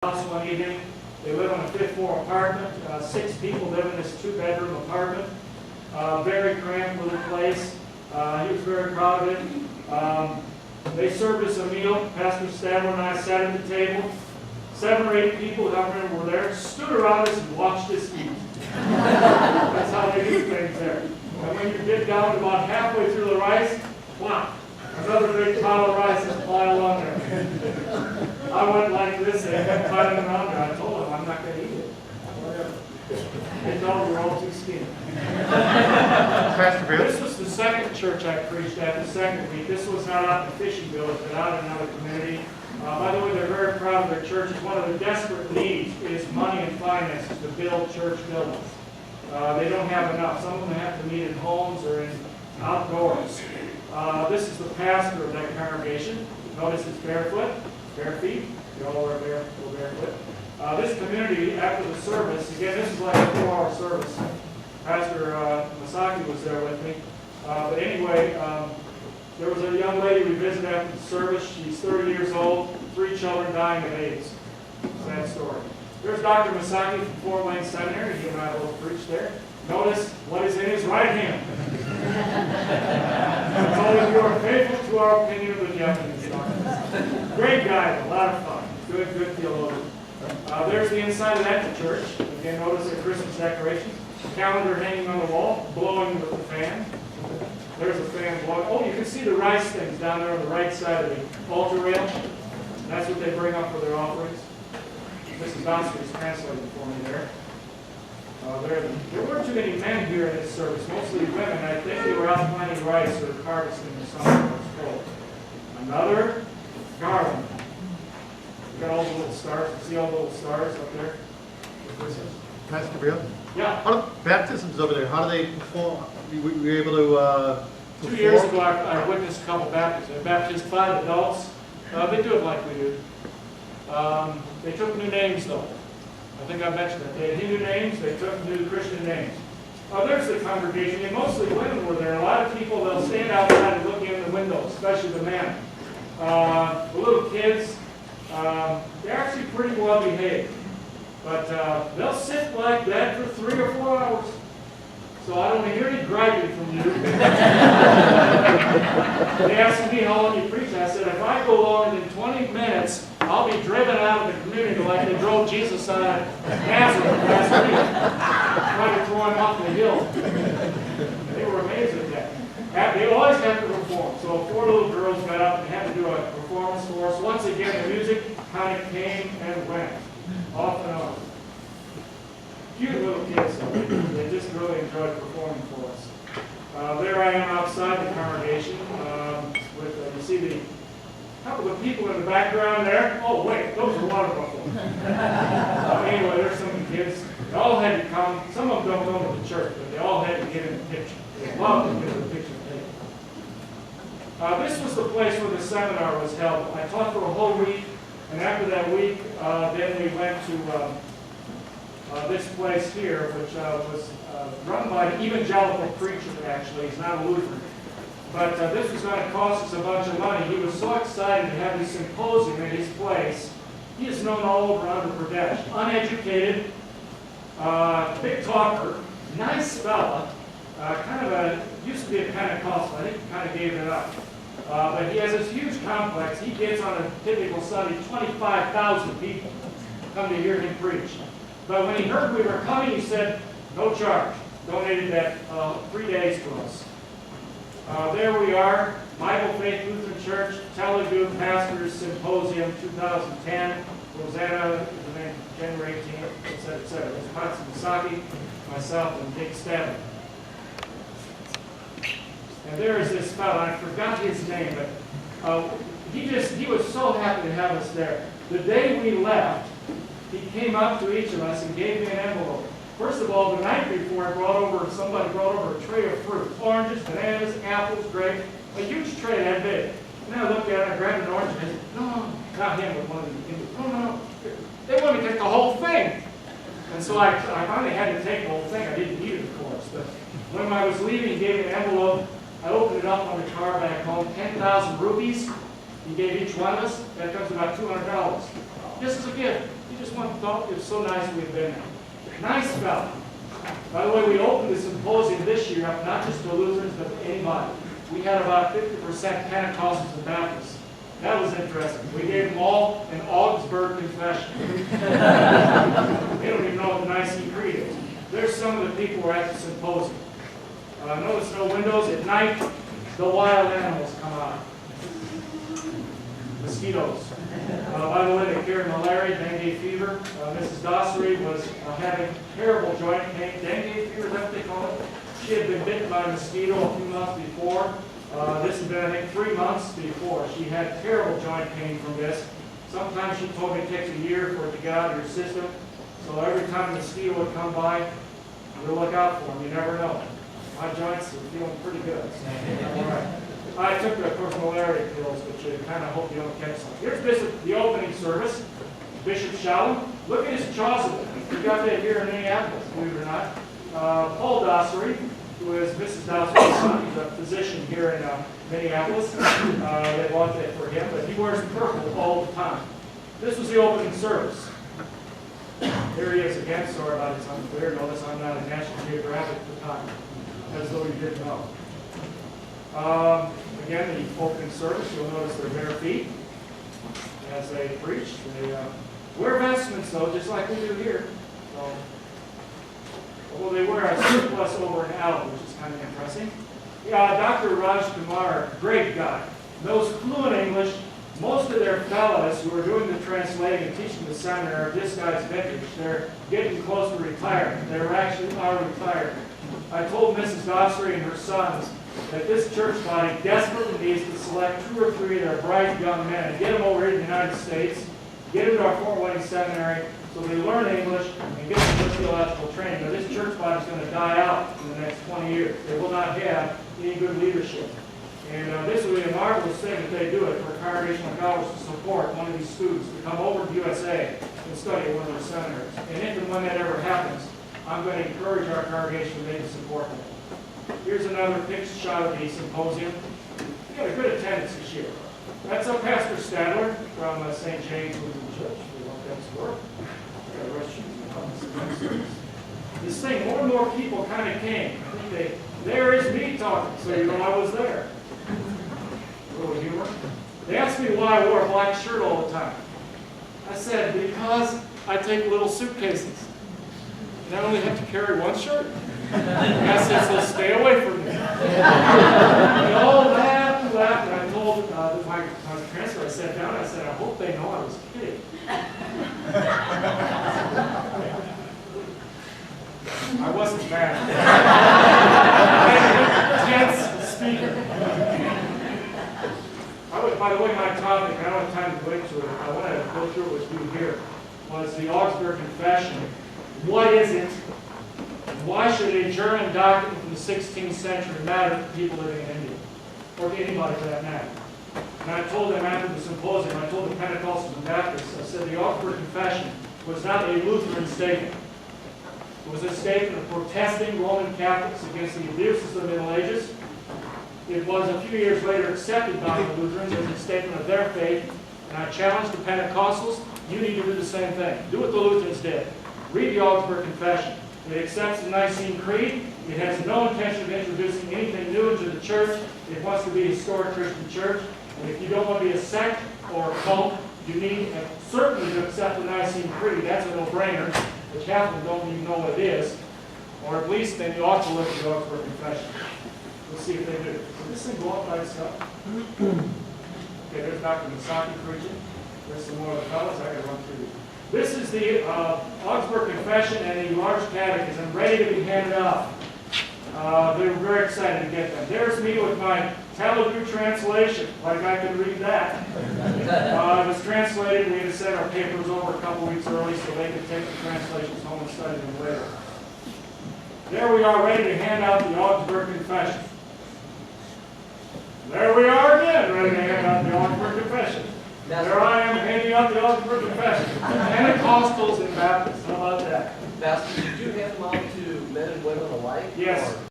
house one evening. They live on a fifth floor apartment. 6 people live in this 2-bedroom apartment. Very cramped little place. He was very proud of it. They served us a meal. Pastor Stavro and I sat at the table. 7 or 8 people, I don't remember, were there, stood around us and watched us eat. That's how they do things there. And when you get down to about halfway through the rice, plop, another big pile of rice is piled on there. I went like this, and they kept piling around there. I told them I'm not going to eat it. They thought we were all too skinny. Pastor Bill? This was the second church I preached at the second week. This was not out in the fishing village, but out in another community. By the way, they're very proud of their church. One of their desperate needs is money and finances to build church buildings. They don't have enough. Some of them have to meet in homes or in outdoors. This is the pastor of that congregation. Notice it's barefoot, bare feet. They all wear barefoot. This community, after the service, again, this is like a 4-hour service. Pastor Masaki was there with me. But anyway, there was a young lady we visited after the service. She's 30 years old, 3 children dying of AIDS. Sad story. There's Dr. Masaki from Fort Wayne Seminary. He and I both preached there. Notice what is in his right hand. All of you are faithful to our opinion of the Japanese doctors. Great guy, a lot of fun. Good theologian. There's the inside of that church. Again, notice the Christmas decorations. Calendar hanging on the wall, blowing with the fan. There's a fan blowing. Oh, you can see the rice things down there on the right side of the altar rail. That's what they bring up for their offerings. Mrs. Oscar is translating for me there. There weren't too many men here in this service, mostly women. I think they were out planting rice or harvesting or something. It was cold. Another garland. You got all the little stars. You see all the little stars up there? Pastor Bill? Yeah. How do baptisms over there, how do they perform? Were you able to 2 years ago, I witnessed a couple baptisms. I baptized 5 adults. They do it like we do. They took new names, though. I think I mentioned that. They had Hindu names. They took new Christian names. There's the congregation. And mostly women were there. A lot of people, they'll stand outside and look in the window, especially the men. The little kids, they're actually pretty well behaved. But they'll sit like that for 3 or 4 hours. So I don't hear any griping from you. They asked me how long you preach. I said, if I go longer than 20 minutes, I'll be driven out of the community like they drove Jesus out of Nazareth last week, trying to throw him off the hill. They were amazed at that. They always have to perform. So 4 little girls got up and had to do a performance for us. Once again, the music kind of came and went, off and on. Cute little kids, they just really enjoyed performing for us. There I am outside the congregation with, you see the couple of people in the background there. Oh, wait, those are water buffalo. Anyway, there's some of the kids. They all had to come. Some of them don't go to the church, but they all had to get in the picture. They loved to get in the picture. This was the place where the seminar was held. I taught for a whole week, and after that week, then we went to this place here, which was run by an evangelical preacher, actually. He's not a Lutheran. But this was going to cost us a bunch of money. He was so excited to have this symposium at his place. He is known all over Andhra Pradesh. Uneducated, big talker, nice fella, used to be a Pentecostal. I think he kind of gave it up. But he has this huge complex. He gets on a typical Sunday 25,000 people come to hear him preach. But when he heard we were coming, he said, no charge. Donated that 3 days to us. There we are, Bible Faith Lutheran Church, Telugu Pastors Symposium 2010, Rosanna, January 18th, etc., etc. There's Pastor Masaki, myself, and Dick Stavin. And there is this fellow, I forgot his name, but he was so happy to have us there. The day we left, he came up to each of us and gave me an envelope. First of all, the night before, somebody brought over a tray of fruit. Oranges, bananas, apples, grapes, a huge tray that big. And I looked at it, I grabbed an orange, and I said, no, not him, but one of the Indians. No. They wanted me to take the whole thing. And so I finally had to take the whole thing. I didn't eat it, of course. But when I was leaving, he gave me an envelope. I opened it up on the car back home, 10,000 rupees. He gave each one of us, that comes to about $200. Just as a gift. He just wanted to talk. It was so nice we've been there. Nice fellow. By the way, we opened the symposium this year up not just to Lutherans, but to anybody. We had about 50% Pentecostals and Baptists. That was interesting. We gave them all an Augsburg Confession. They don't even know what the Nicene Creed is. There's some of the people who are at the symposium. Notice no windows. At night, the wild animals come out. Mosquitoes. By the way, they carry malaria, dengue fever. Mrs. Dossery was having terrible joint pain. Dengue fever, is that what they call it? She had been bitten by a mosquito a few months before. This had been, I think, 3 months before. She had terrible joint pain from this. Sometimes she told me it takes a year for it to get out of your system. So every time a mosquito would come by, we'll look out for them. You never know. My joints are feeling pretty good. All right. I took, of course, malaria pills, but you kind of hope you don't catch some. Here's the opening service. Bishop Shalom. Look at his chasuble. We got that here in Minneapolis, believe it or not. Paul Dossery, who is Mrs. Dossery's son. He's a physician here in Minneapolis. They bought that for him, but he wears purple all the time. This was the opening service. Here he is again. Sorry about it's unclear. Notice I'm not a National Geographic photographer, as though you didn't know. Again, the opening service, you'll notice their bare feet as they preach. They wear vestments, though, just like we do here. So, although they wear a surplice over and out, which is kind of impressive. Dr. Raj Kumar, great guy, knows fluent English. Most of their fellows who are doing the translating and teaching the seminary are this guy's vintage. They're getting close to retirement. They're actually are retired. I told Mrs. Dossery and her sons that this church body desperately needs to select 2 or 3 of their bright young men and get them over here in the United States, get them to our Fort Wayne Seminary so they learn English and get them good theological training. Now, this church body is going to die out in the next 20 years. They will not have any good leadership. And this would be a marvelous thing if they do it for Congregational College to support one of these students to come over to USA and study at one of their seminaries. And if and when that ever happens, I'm going to encourage our congregation to maybe support them. Here's another picture shot of the symposium. We had a good attendance this year. That's Pastor Stadler from St. James Lutheran Church. We want that to work. This thing, more and more people kind of came. I think there is me talking, so you know I was there. A little humor. They asked me why I wore a black shirt all the time. I said, because I take little suitcases. And I only have to carry one shirt. And I said, so stay away from me. They all laughed and laughed. And I told my transfer, I sat down, I said, I hope they know I was kidding. I wasn't bad. Tense speaker. By the way, my topic, I don't have time to go into it. I wanted to go through it with you here, was the Augsburg Confession. What is it? Why should a German document from the 16th century matter to people living in India? Or to anybody for that matter? And I told them after the symposium, I told the Pentecostals and Baptists, I said the Augsburg Confession was not a Lutheran statement. It was a statement of protesting Roman Catholics against the abuses of the Middle Ages. It was a few years later accepted by the Lutherans as a statement of their faith. And I challenged the Pentecostals, you need to do the same thing. Do what the Lutherans did. Read the Augsburg Confession. It accepts the Nicene Creed. It has no intention of introducing anything new into the church. It wants to be a historic Christian church. And if you don't want to be a sect or a cult, you need certainly to accept the Nicene Creed. That's a no-brainer. The Catholics don't even know what it is. Or at least then you ought to look at the Augsburg Confession. We'll see if they do. Does this thing go up by itself? Okay, there's Dr. Misaki preaching. There's some more of the fellows. I got to run through these. This is the Augsburg Confession and the large catechism ready to be handed out. They were very excited to get them. There's me with my Telugu translation, like I could read that. It was translated. We had to send our papers over a couple weeks early so they could take the translations home and study them later. There we are, ready to hand out the Augsburg Confession. There we are again, ready to hand out the Augsburg Confession. There I am handing out the Augsburg Confession. Pentecostals and Baptists, how about that? Pastor, did you hand them out to men and women alike? Yes. Or?